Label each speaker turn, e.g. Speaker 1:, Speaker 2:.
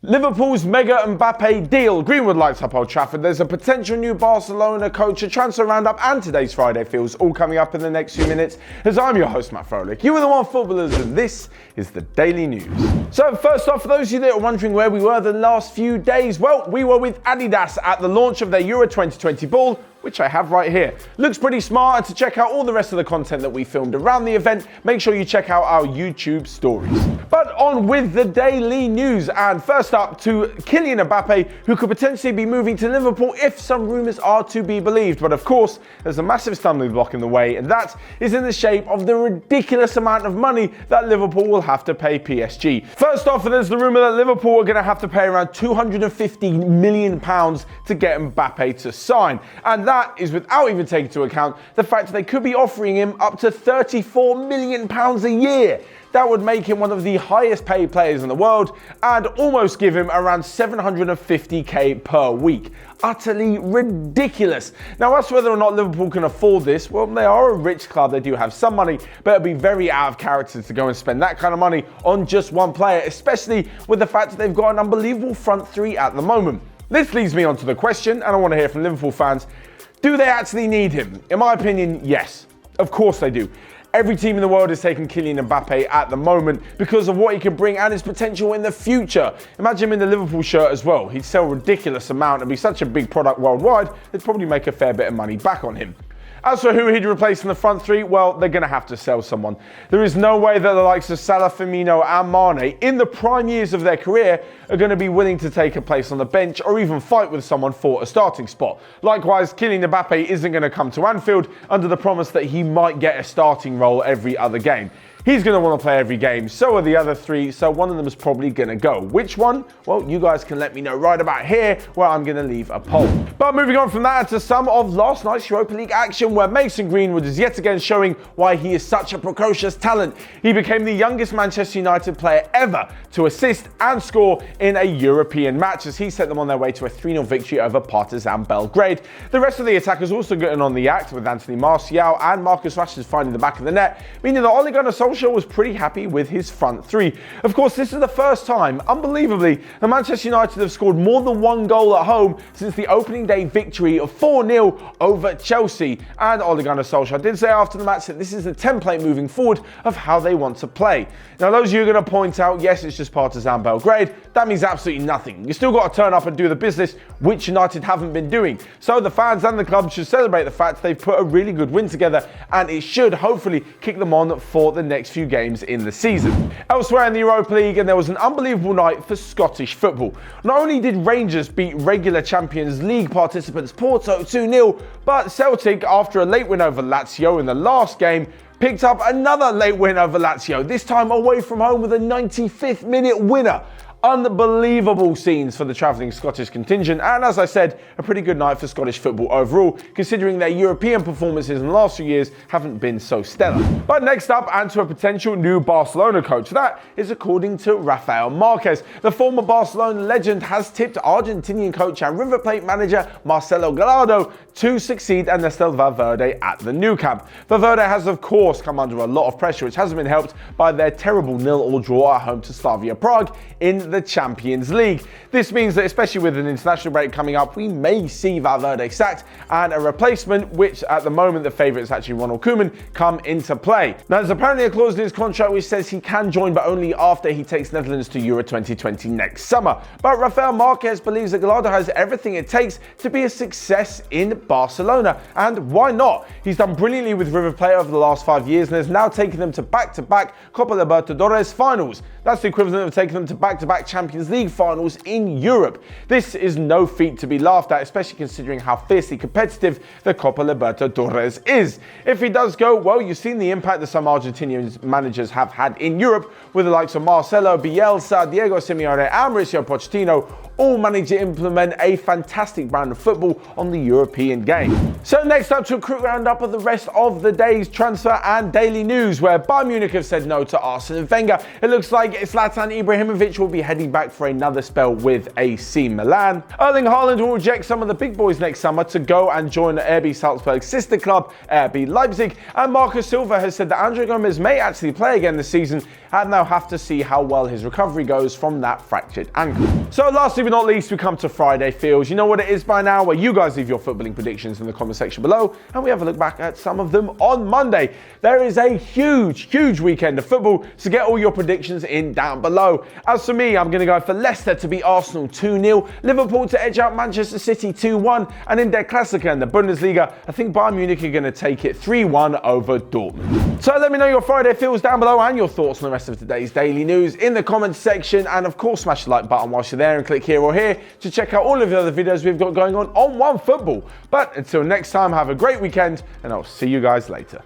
Speaker 1: Liverpool's mega Mbappe deal. Greenwood lights up Old Trafford. There's a potential new Barcelona coach, a transfer roundup, and today's Friday feels all coming up in the next few minutes. As I'm your host, Matt Froelich. You are the Onefootballers, and this is the Daily News. So first off, for those of you that are wondering where we were the last few days, well, we were with Adidas at the launch of their Euro 2020 ball, which I have right here. Looks pretty smart, and to check out all the rest of the content that we filmed around the event, make sure you check out our YouTube stories. But on with the daily news, and first up to Kylian Mbappe, who could potentially be moving to Liverpool if some rumours are to be believed. But of course, there's a massive stumbling block in the way, and that is in the shape of the ridiculous amount of money that Liverpool will have to pay PSG. First off, there's the rumour that Liverpool are going to have to pay around £250 million to get Mbappe to sign, and that is without even taking into account the fact that they could be offering him up to £34 million a year. That would make him one of the highest paid players in the world and almost give him around 750k per week. Utterly ridiculous. Now, as to whether or not Liverpool can afford this, well, they are a rich club, they do have some money, but it'd be very out of character to go and spend that kind of money on just one player, especially with the fact that they've got an unbelievable front three at the moment. This leads me on to the question, and I want to hear from Liverpool fans, do they actually need him? In my opinion, yes. Of course they do. Every team in the world is taking Kylian Mbappe at the moment because of what he can bring and his potential in the future. Imagine him in the Liverpool shirt as well. He'd sell a ridiculous amount and be such a big product worldwide, they'd probably make a fair bit of money back on him. As for who he'd replace in the front three, well, they're going to have to sell someone. There is no way that the likes of Salah, Firmino and Mane, in the prime years of their career, are going to be willing to take a place on the bench or even fight with someone for a starting spot. Likewise, Kylian Mbappe isn't going to come to Anfield under the promise that he might get a starting role every other game. He's going to want to play every game, so are the other three, so one of them is probably going to go. Which one? Well, you guys can let me know right about here, where I'm going to leave a poll. But moving on from that to some of last night's Europa League action, where Mason Greenwood is yet again showing why he is such a precocious talent. He became the youngest Manchester United player ever to assist and score in a European match, as he sent them on their way to a 3-0 victory over Partizan Belgrade. The rest of the attackers also getting on the act, with Anthony Martial and Marcus Rashford finding the back of the net, meaning that Ole Gunnar Solskjaer was pretty happy with his front three. Of course, this is the first time, unbelievably, that Manchester United have scored more than one goal at home since the opening day victory of 4-0 over Chelsea. And Ole Gunnar Solskjaer did say after the match that this is the template moving forward of how they want to play. Now, those of you are going to point out, yes, it's just Partizan Belgrade. That means absolutely nothing. You still got to turn up and do the business, which United haven't been doing. So the fans and the club should celebrate the fact they've put a really good win together, and it should hopefully kick them on for the next few games in the season. Elsewhere in the Europa League, and there was an unbelievable night for Scottish football. Not only did Rangers beat regular Champions League participants Porto 2-0, but Celtic, after a late win over Lazio in the last game, picked up another late win over Lazio, this time away from home with a 95th minute winner. Unbelievable scenes for the travelling Scottish contingent, and as I said, a pretty good night for Scottish football overall, considering their European performances in the last few years haven't been so stellar. But next up, and to a potential new Barcelona coach. That is according to Rafael Marquez. The former Barcelona legend has tipped Argentinian coach and River Plate manager Marcelo Gallardo to succeed Ernesto Valverde at the Nou Camp. Valverde has of course come under a lot of pressure, which hasn't been helped by their terrible 0-0 draw at home to Slavia Prague in the Champions League. This means that, especially with an international break coming up, we may see Valverde sacked and a replacement, which at the moment the favourite is actually Ronald Koeman, come into play. Now, there's apparently a clause in his contract which says he can join, but only after he takes Netherlands to Euro 2020 next summer. But Rafael Marquez believes that Gallardo has everything it takes to be a success in Barcelona, and why not? He's done brilliantly with River Plate over the last 5 years and has now taken them to back-to-back Copa Libertadores finals. That's the equivalent of taking them to back-to-back Champions League finals in Europe. This is no feat to be laughed at, especially considering how fiercely competitive the Copa Libertadores is. If he does go, well, you've seen the impact that some Argentinian managers have had in Europe, with the likes of Marcelo, Bielsa, Diego Simeone and Mauricio Pochettino all managed to implement a fantastic brand of football on the European game. So next up, to a quick roundup of the rest of the day's transfer and daily news, where Bayern Munich have said no to Arsene Wenger. It looks like Zlatan Ibrahimovic will be heading back for another spell with AC Milan. Erling Haaland will reject some of the big boys next summer to go and join RB Salzburg's sister club, RB Leipzig. And Marco Silva has said that Andre Gomes may actually play again this season, and they'll have to see how well his recovery goes from that fractured ankle. So lastly but not least, we come to Friday feels. You know what it is by now, where you guys leave your footballing predictions in the comment section below, and we have a look back at some of them on Monday. There is a huge weekend of football, so get all your predictions in down below. As for me, I'm going to go for Leicester to beat Arsenal 2-0, Liverpool to edge out Manchester City 2-1, and in Der Klassiker in the Bundesliga, I think Bayern Munich are going to take it 3-1 over Dortmund. So let me know your Friday feels down below and your thoughts on the rest of today's daily news in the comments section, and of course smash the like button whilst you're there and click here or here to check out all of the other videos we've got going on OneFootball. But until next time, have a great weekend and I'll see you guys later.